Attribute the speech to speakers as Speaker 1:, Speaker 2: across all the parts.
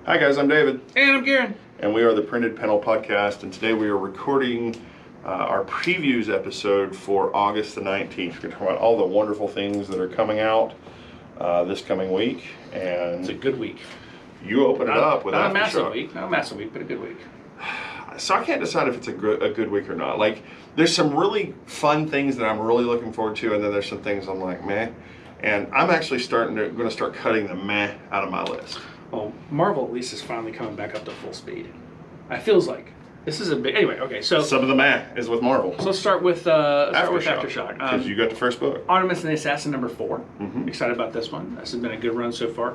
Speaker 1: Hi guys, I'm David.
Speaker 2: And I'm Garin.
Speaker 1: And we are the Printed Panel Podcast, and today we are recording our previews episode for August the 19th. We're going to talk about all the wonderful things that are coming out this coming week. And
Speaker 2: it's a good week.
Speaker 1: You open it up with
Speaker 2: not a
Speaker 1: Aftershock.
Speaker 2: massive week, not a massive week, but a good week.
Speaker 1: So I can't decide if it's a good week or not. Like, there's some really fun things that I'm really looking forward to, and then there's some things I'm like, meh. And I'm actually going to start cutting the meh out of my list.
Speaker 2: Well, Marvel at least is finally coming back up to full speed. It feels like this is a big. Anyway, okay, so
Speaker 1: some of the meh is with Marvel.
Speaker 2: So let's start with Aftershock.
Speaker 1: Because you got the first book,
Speaker 2: Artemis and the Assassin #4.
Speaker 1: Mm-hmm.
Speaker 2: Excited about this one. This has been a good run so far.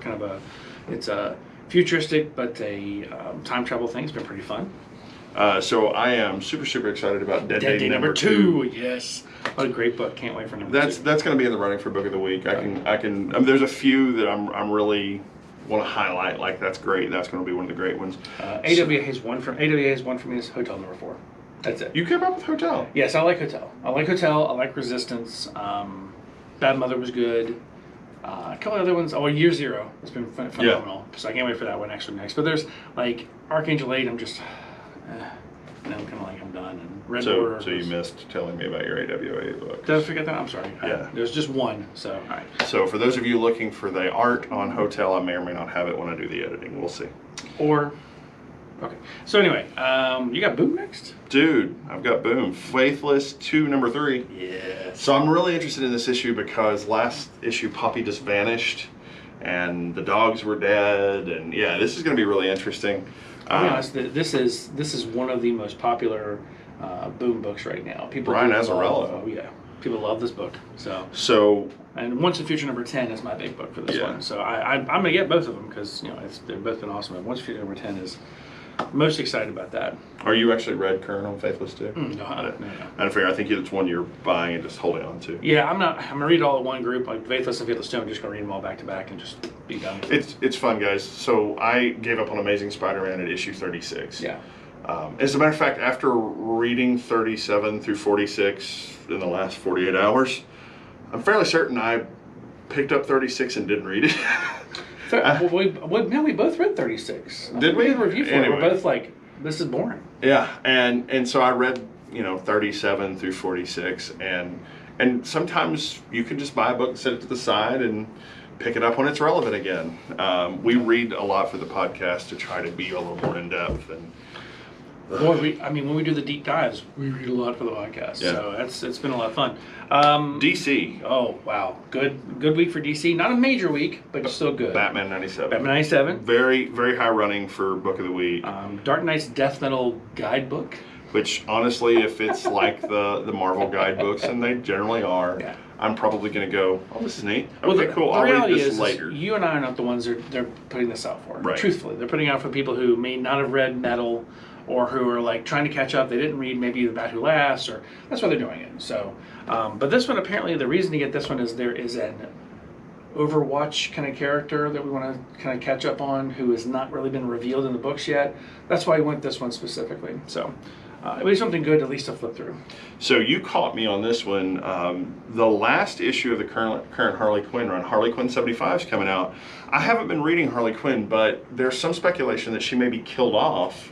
Speaker 2: It's a futuristic but a time travel thing. It's been pretty fun.
Speaker 1: So I am super excited about Dead Day number
Speaker 2: 2. Yes, what a great book! Can't wait for number 2.
Speaker 1: That's going to be in the running for Book of the Week. I can. There's a few that I'm really want to highlight. Like, that's great. That's going to be one of the great ones.
Speaker 2: AWA has one for me is Hotel #4. That's it.
Speaker 1: You came up with Hotel.
Speaker 2: Yes, I like Hotel. I like Resistance. Bad Mother was good. A couple other ones. Oh, Year Zero. It's been phenomenal. Yeah. So I can't wait for that one actually next. But there's like Archangel 8. I'm just. I'm kind of like I'm done. And Red Border.
Speaker 1: So you missed telling me about your AWA book.
Speaker 2: Did I forget that? I'm sorry.
Speaker 1: Yeah.
Speaker 2: There's just one. So all right.
Speaker 1: So for those of you looking for the art on Hotel, I may or may not have it when I do the editing. We'll see.
Speaker 2: Or. Okay. So anyway, you got Boom next?
Speaker 1: Dude, I've got Boom. Faithless 2 number 3.
Speaker 2: Yeah.
Speaker 1: So I'm really interested in this issue because last issue Poppy just vanished and the dogs were dead, and yeah, this is going to be really interesting.
Speaker 2: I'll be honest, this is one of the most popular Boom books right now.
Speaker 1: Brian Azzarello.
Speaker 2: Oh yeah. People love this book.
Speaker 1: So
Speaker 2: and Once in Future number 10 is my big book for this one. So I'm gonna get both of them because they've both been awesome. And Once in Future number 10 is most excited about that.
Speaker 1: Are you actually read current on Faithless 2?
Speaker 2: No.
Speaker 1: I don't figure. I think it's one you're buying and just holding on to.
Speaker 2: Yeah, I'm gonna read it all in one group, like Faithless and Faithless 2. I'm just gonna read them all back to back and just be done.
Speaker 1: It's fun, guys. So I gave up on Amazing Spider-Man at issue 36.
Speaker 2: Yeah.
Speaker 1: As a matter of fact, after reading 37 through 46 in the last 48 hours, I'm fairly certain I picked up 36 and didn't read it.
Speaker 2: We both read 36.
Speaker 1: Did we?
Speaker 2: Did a review for
Speaker 1: anyway.
Speaker 2: it. We're both like, this is boring.
Speaker 1: Yeah, and so I read 37 through 46, and sometimes you can just buy a book and set it to the side and pick it up when it's relevant again. We read a lot for the podcast to try to be a little more in depth and.
Speaker 2: When we do the deep dives, we read a lot for the podcast.
Speaker 1: Yeah.
Speaker 2: So it's been a lot of fun.
Speaker 1: DC.
Speaker 2: Oh wow, good week for DC. Not a major week, but still good.
Speaker 1: Batman 97.
Speaker 2: Batman 97.
Speaker 1: Very high running for Book of the Week.
Speaker 2: Dark Knight's Death Metal Guidebook.
Speaker 1: Which honestly, if it's like the Marvel guidebooks, and they generally are,
Speaker 2: yeah.
Speaker 1: I'm probably going to go, oh, this is neat. Okay,
Speaker 2: well,
Speaker 1: cool.
Speaker 2: The
Speaker 1: I'll
Speaker 2: reality
Speaker 1: read this
Speaker 2: is
Speaker 1: later.
Speaker 2: You and I are not the ones they're putting this out for.
Speaker 1: Right.
Speaker 2: Truthfully, they're putting it out for people who may not have read Metal, or who are like trying to catch up. They didn't read maybe The Bat Who Laughs, or that's why they're doing it. So, but this one apparently the reason to get this one is there is an Overwatch kind of character that we want to kind of catch up on who has not really been revealed in the books yet. That's why we went this one specifically. So. It was something good at least to flip through.
Speaker 1: So you caught me on this one. The last issue of the current Harley Quinn run, Harley Quinn 75 is coming out. I haven't been reading Harley Quinn, but there's some speculation that she may be killed off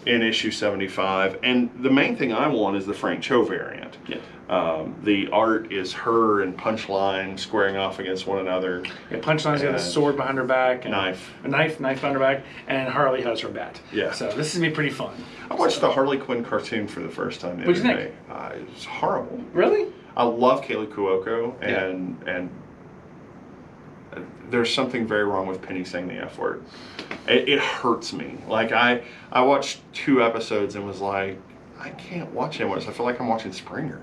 Speaker 1: in issue 75. And the main thing I want is the Frank Cho variant.
Speaker 2: Yeah.
Speaker 1: The art is her and Punchline squaring off against one another.
Speaker 2: Yeah, Punchline's got a sword behind her back. And
Speaker 1: knife
Speaker 2: behind her back, and Harley has her bat.
Speaker 1: Yeah.
Speaker 2: So this is going to be pretty fun.
Speaker 1: I watched the Harley Quinn cartoon for the first time the
Speaker 2: other day.
Speaker 1: What'd you think? It's horrible.
Speaker 2: Really?
Speaker 1: I love Kaylee Cuoco, and there's something very wrong with Penny saying the F word. It hurts me. Like, I watched 2 episodes and was like, I can't watch anymore. I feel like I'm watching Springer.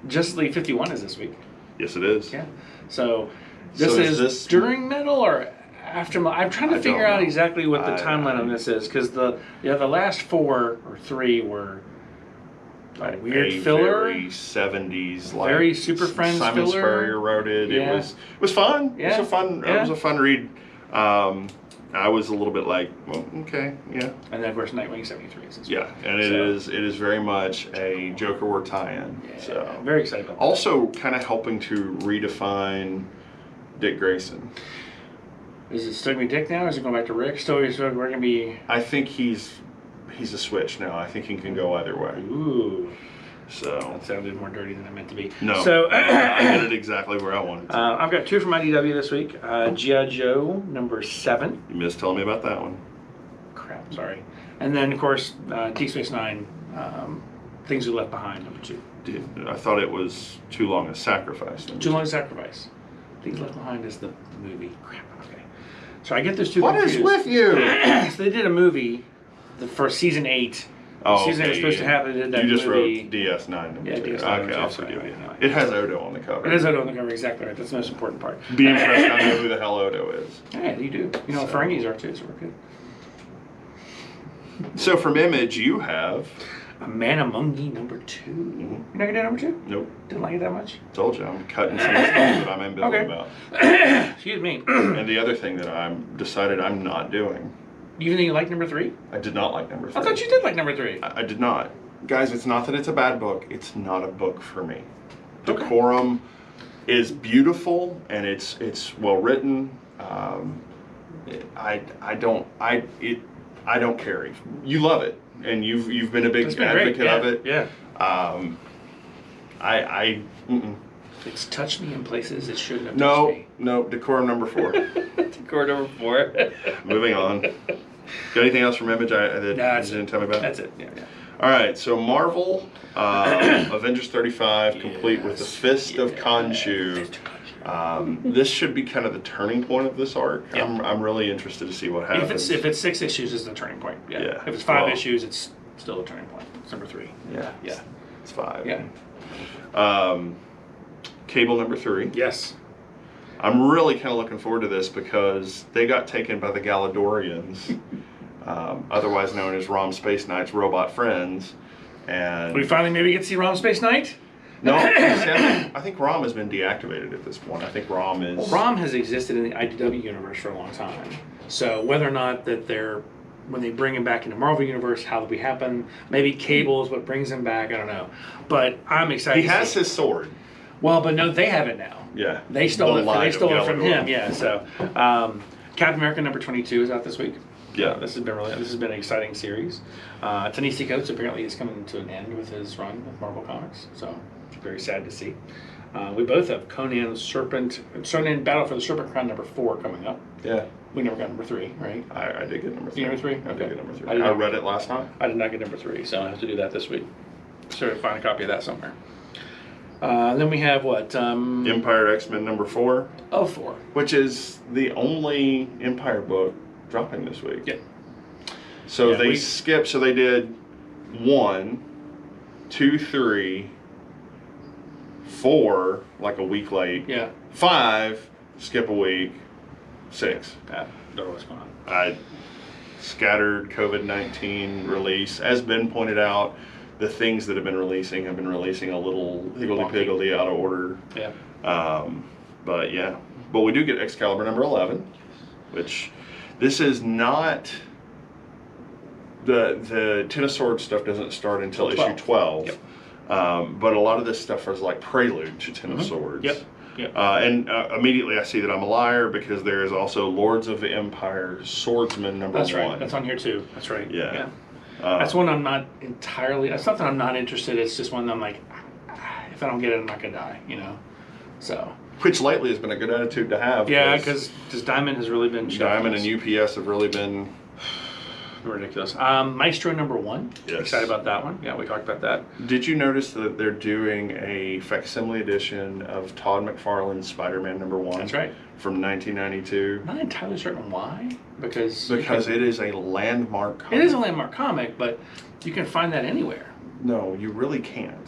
Speaker 2: Justice League 51 is this week.
Speaker 1: Yes, it is.
Speaker 2: Yeah. So this is during Metal or after? I'm trying to figure out exactly what the timeline on this is, because the last 4 or 3 were like weird filler,
Speaker 1: very 70s, like
Speaker 2: very Super Friends
Speaker 1: Simon
Speaker 2: filler.
Speaker 1: Spurrier wrote it.
Speaker 2: Yeah.
Speaker 1: It was fun.
Speaker 2: Yeah.
Speaker 1: It was a fun read. I was a little bit like, well, okay, yeah.
Speaker 2: And then of course Nightwing 73 is this week.
Speaker 1: Yeah, and it is very much a Joker War tie-in.
Speaker 2: Yeah,
Speaker 1: so
Speaker 2: very excited about that.
Speaker 1: Also kind of helping to redefine Dick Grayson.
Speaker 2: Is it still gonna be Dick now, or is it going back to Rick? We're gonna be.
Speaker 1: I think he's a switch now. I think he can go either way.
Speaker 2: Ooh.
Speaker 1: So
Speaker 2: That sounded more dirty than I meant to be.
Speaker 1: no,
Speaker 2: So
Speaker 1: I hit it exactly where I wanted to.
Speaker 2: I've got 2 from IDW this week. G.I. Joe number 7.
Speaker 1: You missed telling me about that one.
Speaker 2: Crap, sorry. And then, of course, Deep Space Nine, Things We Left Behind, number 2.
Speaker 1: Dude, I thought it was Too Long a Sacrifice.
Speaker 2: Too Long a Sacrifice. Things Left Behind is the movie. Crap, okay. So I get those 2
Speaker 1: What
Speaker 2: confused.
Speaker 1: is with you?
Speaker 2: So they did a movie for season 8.
Speaker 1: Oh,
Speaker 2: season 8 was supposed to happen. They did that
Speaker 1: you just
Speaker 2: movie.
Speaker 1: wrote DS9.
Speaker 2: Yeah, DS9.
Speaker 1: Okay, I'll forgive you. It has Odo on the cover.
Speaker 2: It is Odo on the cover, exactly right. That's the most important part.
Speaker 1: Be impressed I know who the hell Odo is.
Speaker 2: Yeah, you do. You know, Ferengis are too, so we're good.
Speaker 1: So from Image, you have...
Speaker 2: A Man Among Ye number 2.
Speaker 1: Mm-hmm.
Speaker 2: You're not gonna do number 2?
Speaker 1: Nope.
Speaker 2: Didn't like it that much?
Speaker 1: Told you, I'm cutting some stuff that I'm ambivalent
Speaker 2: Okay.
Speaker 1: about.
Speaker 2: Excuse me.
Speaker 1: And the other thing that I'm decided I'm not doing,
Speaker 2: You think you like number 3?
Speaker 1: I did not like number 3.
Speaker 2: I thought you did like number 3.
Speaker 1: I did not. Guys, it's not that it's a bad book. It's not a book for me.
Speaker 2: Okay.
Speaker 1: Decorum is beautiful and it's well written. I don't carry. You love it, and you've been a big advocate of it.
Speaker 2: Yeah.
Speaker 1: Mm-mm.
Speaker 2: It's touched me in places it shouldn't have touched
Speaker 1: No,
Speaker 2: me.
Speaker 1: no. Decorum number 4.
Speaker 2: Decorum number 4.
Speaker 1: Moving on. Got anything else from Image that you
Speaker 2: That's
Speaker 1: didn't tell me about?
Speaker 2: That's it. Yeah.
Speaker 1: All right, so Marvel, Avengers 35, complete with the Fist of Khonshu. This should be kind of the turning point of this arc.
Speaker 2: Yeah.
Speaker 1: I'm really interested to see what happens.
Speaker 2: If it's 6 issues, it's the turning point. Yeah.
Speaker 1: Yeah.
Speaker 2: If it's 5
Speaker 1: Well-
Speaker 2: issues, it's still a turning point. It's number 3.
Speaker 1: Yeah.
Speaker 2: Yeah.
Speaker 1: It's 5.
Speaker 2: Yeah.
Speaker 1: Cable number 3.
Speaker 2: Yes.
Speaker 1: I'm really kind of looking forward to this because they got taken by the Galadorians, otherwise known as Rom Space Knight's robot friends. And
Speaker 2: We finally maybe get to see Rom Space Knight?
Speaker 1: no, see, I think Rom has been deactivated at this point. I think Rom is...
Speaker 2: Well, Rom has existed in the IDW universe for a long time. So whether or not that when they bring him back into Marvel Universe, how that will happen, maybe Cable is what brings him back, I don't know. But I'm excited
Speaker 1: He
Speaker 2: to
Speaker 1: has
Speaker 2: see.
Speaker 1: his sword.
Speaker 2: Well, but no, they have it now.
Speaker 1: Yeah.
Speaker 2: They stole
Speaker 1: The
Speaker 2: it.
Speaker 1: Light
Speaker 2: They
Speaker 1: of
Speaker 2: stole it from
Speaker 1: Galador.
Speaker 2: him. Yeah. So, Captain America number 22 is out this week.
Speaker 1: Yeah.
Speaker 2: This has been an exciting series. Ta-Nehisi Coates apparently is coming to an end with his run with Marvel Comics. So, it's very sad to see. We both have Conan Battle for the Serpent Crown number 4 coming up.
Speaker 1: Yeah.
Speaker 2: We never got number 3, right?
Speaker 1: I did get number 3.
Speaker 2: You number 3?
Speaker 1: I did get number 3.
Speaker 2: I did
Speaker 1: I
Speaker 2: not-
Speaker 1: read it last night.
Speaker 2: I did not get number 3, so I have to do that this week. Sort of find a copy of that somewhere. Then we have what?
Speaker 1: Empire X-Men number 4,
Speaker 2: 4.
Speaker 1: which is the only Empire book dropping this week.
Speaker 2: Yeah.
Speaker 1: So
Speaker 2: Yeah,
Speaker 1: they skipped. So they did 1, 2, 3, 4, like a week late.
Speaker 2: Yeah.
Speaker 1: 5, skip a week. 6.
Speaker 2: Don't know what's going on.
Speaker 1: I scattered COVID-19 release. As Ben pointed out, the things that have been releasing a little higgledy-piggledy out of order.
Speaker 2: Yeah.
Speaker 1: But yeah. But we do get Excalibur number 11, which this is not... The Ten of Swords stuff doesn't start until issue 12.
Speaker 2: Yep.
Speaker 1: But a lot of this stuff is like prelude to Ten of Swords.
Speaker 2: Yep. Yep.
Speaker 1: And immediately I see that I'm a liar because there is also Lords of the Empire Swordsman number 1.
Speaker 2: That's right. That's on here too. That's right.
Speaker 1: Yeah.
Speaker 2: That's one I'm not entirely. That's not that I'm not interested. It's just one that I'm like, if I don't get it, I'm not gonna die. So.
Speaker 1: Which lately has been a good attitude to have.
Speaker 2: Yeah, because Diamond has really been.
Speaker 1: Diamond and UPS have really been
Speaker 2: ridiculous. Maestro number 1.
Speaker 1: Yes.
Speaker 2: Excited about that one. Yeah, we talked about that.
Speaker 1: Did you notice that they're doing a facsimile edition of Todd McFarlane's Spider-Man number 1?
Speaker 2: That's right.
Speaker 1: From 1992.
Speaker 2: Not entirely certain why, because
Speaker 1: it is a landmark comic.
Speaker 2: It is a landmark comic, but you can find that anywhere.
Speaker 1: No, you really can't.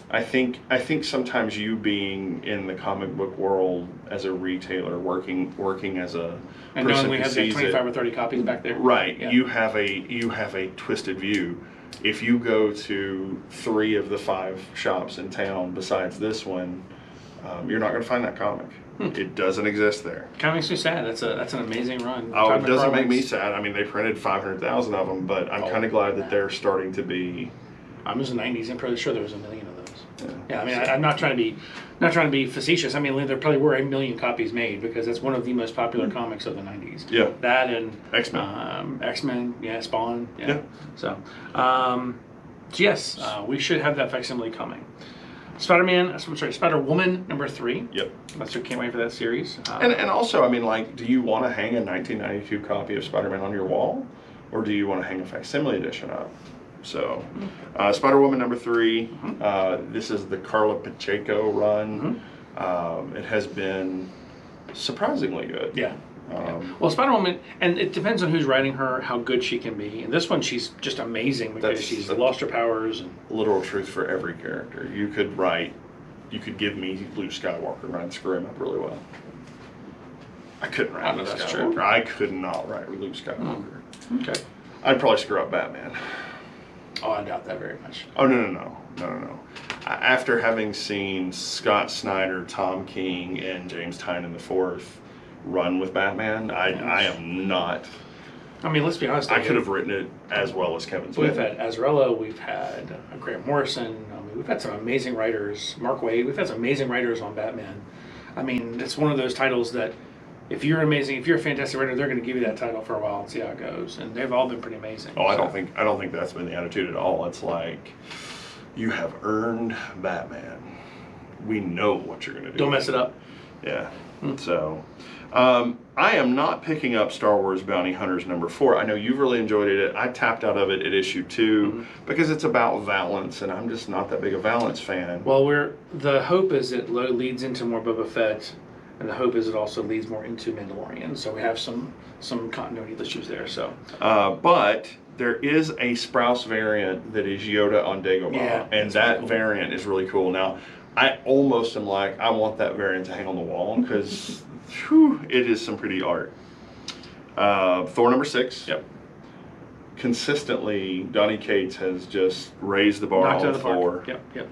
Speaker 1: I think sometimes you being in the comic book world as a retailer, working as a
Speaker 2: And
Speaker 1: person
Speaker 2: knowing we
Speaker 1: who
Speaker 2: have like
Speaker 1: sees
Speaker 2: 25
Speaker 1: it,
Speaker 2: or 30 copies back there.
Speaker 1: right?
Speaker 2: Yeah.
Speaker 1: You have a twisted view. If you go to 3 of the 5 shops in town besides this one, you're not going to find that comic. It doesn't exist there.
Speaker 2: Kind of makes me sad. That's an amazing run.
Speaker 1: Oh,
Speaker 2: Todd
Speaker 1: it doesn't make me
Speaker 2: McFarlane's-
Speaker 1: sad. I mean, they printed 500,000 of them, but I'm kind of glad that they're starting to be.
Speaker 2: I was in the 90s. I'm pretty sure there was a million of those. Yeah, I mean, I'm not trying to be facetious. I mean, there probably were 1 million copies made because it's one of the most popular comics of the '90s.
Speaker 1: Yeah.
Speaker 2: That and
Speaker 1: X-Men.
Speaker 2: X-Men, yeah, Spawn, yeah.
Speaker 1: Yeah.
Speaker 2: So, yes, we should have that facsimile coming. Spider-Woman #3.
Speaker 1: Yep.
Speaker 2: Can't wait for that series.
Speaker 1: And also, I mean, like, do you want to hang a 1992 copy of Spider-Man on your wall, or do you want to hang a facsimile edition up? So, Spider-Woman #3. This is the Carla Pacheco run. It has been surprisingly good.
Speaker 2: Yeah. Well, Spider-Woman, and it depends on who's writing her, how good she can be. And this one, she's just amazing because she's lost her powers. And
Speaker 1: literal truth for every character. You could give me Luke Skywalker and I'd screw him up really well. I couldn't write Luke Skywalker. True. I could not write Luke Skywalker.
Speaker 2: Okay.
Speaker 1: I'd probably screw up Batman.
Speaker 2: Oh, I doubt that very much.
Speaker 1: Oh, no. After having seen Scott Snyder, Tom King, and James Tynion IV run with Batman, I am not.
Speaker 2: I mean, let's be honest.
Speaker 1: I could have written it as well as Kevin Smith.
Speaker 2: We've had Azzarello, we've had Grant Morrison. I mean, we've had some amazing writers. Mark Waid. We've had some amazing writers on Batman. I mean, it's one of those titles that if you're a fantastic writer, they're going to give you that title for a while and see how it goes. And they've all been pretty amazing.
Speaker 1: Oh, I don't think that's been the attitude at all. It's like, you have earned Batman. We know what you're going to do.
Speaker 2: Don't mess it up.
Speaker 1: Yeah. So, I am not picking up Star Wars Bounty Hunters #4. I know you've really enjoyed it. I tapped out of it at issue 2 because it's about Valance, and I'm just not that big a Valance fan.
Speaker 2: Well, the hope is it leads into more Boba Fett, and the hope is it also leads more into Mandalorian. So we have some continuity issues there. So,
Speaker 1: but there is a Sprouse variant that is Yoda on Dagobah, and that cool. variant is really cool. Now, I almost am like, I want that variant to hang on the wall because it is some pretty art. Thor #6.
Speaker 2: Yep.
Speaker 1: Consistently, Donny Cates has just raised the bar on Thor.
Speaker 2: Yep.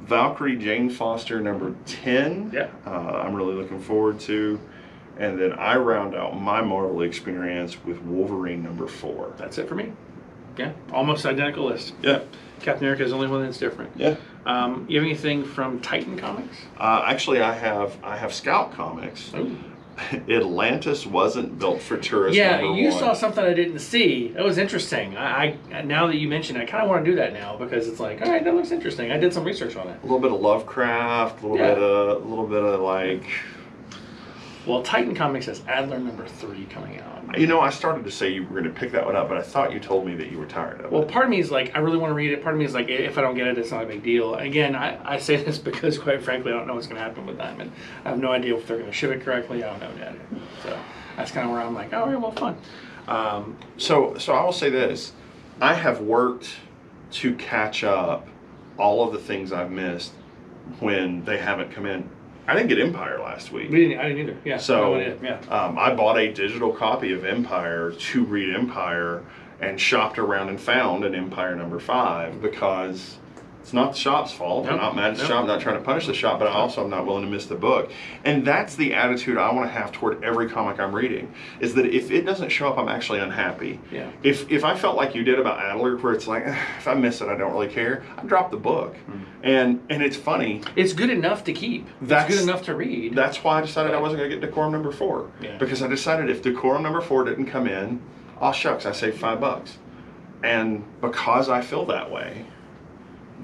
Speaker 1: Valkyrie Jane Foster #10.
Speaker 2: Yeah.
Speaker 1: I'm really looking forward to. And then I round out my Marvel experience with Wolverine #4.
Speaker 2: That's it for me. Yeah, almost identical list.
Speaker 1: Yeah.
Speaker 2: Captain America is the only one that's different.
Speaker 1: Yeah.
Speaker 2: You have anything from Titan Comics?
Speaker 1: Actually, I have Scout Comics.
Speaker 2: Ooh.
Speaker 1: Atlantis wasn't built for tourists.
Speaker 2: Yeah, you saw something I didn't see. That was interesting. I now that you mentioned it, I kind of want to do that now because it's like, all right, that looks interesting. I did some research on it.
Speaker 1: A little bit of Lovecraft, a little bit of like.
Speaker 2: Well, Titan Comics has Adler #3 coming out.
Speaker 1: You know, I started to say you were going to pick that one up, but I thought you told me that you were tired of it.
Speaker 2: Well, part of me is like, I really want to read it. Part of me is like, if I don't get it, it's not a big deal. Again, I say this because, quite frankly, I don't know what's going to happen with Diamond. I have no idea if they're going to ship it correctly. I don't know yet. So that's kind of where I'm like, all right, well, fun.
Speaker 1: So I will say this. I have worked to catch up all of the things I've missed when they haven't come in. I didn't get Empire last week.
Speaker 2: I didn't either. Yeah.
Speaker 1: So
Speaker 2: yeah.
Speaker 1: I bought a digital copy of Empire to read Empire and shopped around and found an Empire #5 because it's not the shop's fault. I'm not mad at the shop. I'm not trying to punish the shop, but I also am not willing to miss the book. And that's the attitude I want to have toward every comic I'm reading, is that if it doesn't show up, I'm actually unhappy.
Speaker 2: Yeah.
Speaker 1: If I felt like you did about Adler, where it's like, if I miss it, I don't really care, I drop the book. And it's funny.
Speaker 2: It's good enough to keep. It's good enough to read.
Speaker 1: That's why I decided I wasn't going to get Decorum #4.
Speaker 2: Yeah.
Speaker 1: Because I decided if Decorum #4 didn't come in, oh shucks, I saved $5. And because I feel that way,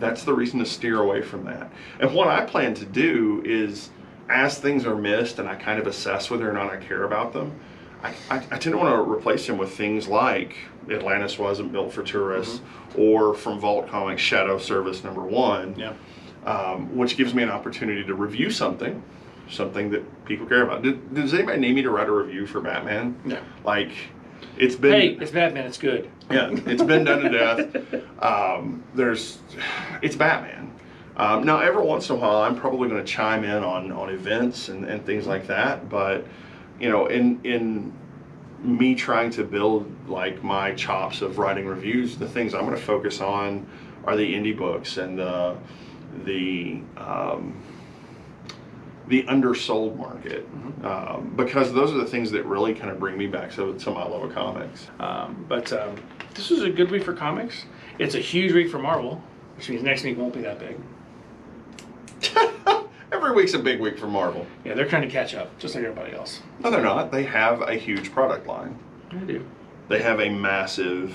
Speaker 1: that's the reason to steer away from that. And what I plan to do is, as things are missed and I kind of assess whether or not I care about them, I tend to want to replace them with things like Atlantis wasn't built for tourists, or from Vault Comics, Shadow Service #1, which gives me an opportunity to review something that people care about. Does anybody need me to write a review for Batman?
Speaker 2: No.
Speaker 1: Like, it's been...
Speaker 2: Hey, it's Batman, it's good.
Speaker 1: Yeah, it's been done to death. It's Batman. Now, every once in a while, I'm probably going to chime in on events and things like that. But, you know, in me trying to build like my chops of writing reviews, the things I'm going to focus on are the indie books and the undersold market, because those are the things that really kind of bring me back to my love of comics.
Speaker 2: But this was a good week for comics. It's a huge week for Marvel. which means next week won't be that big.
Speaker 1: Every week's a big week for Marvel.
Speaker 2: Yeah, they're trying to catch up, just like everybody else.
Speaker 1: No, they're not. They have a huge product line.
Speaker 2: They do.
Speaker 1: They have a massive,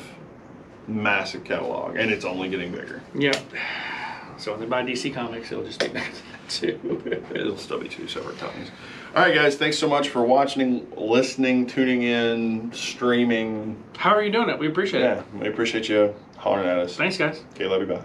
Speaker 1: massive catalog, and it's only getting bigger.
Speaker 2: Yeah. So when they buy DC Comics, it'll just be back to that too.
Speaker 1: It'll still be two separate companies. All right, guys. Thanks so much for watching, listening, tuning in, streaming.
Speaker 2: How are you doing it? We appreciate it.
Speaker 1: Yeah, we appreciate you hollering at us.
Speaker 2: Thanks, guys.
Speaker 1: Okay, love you. Bye.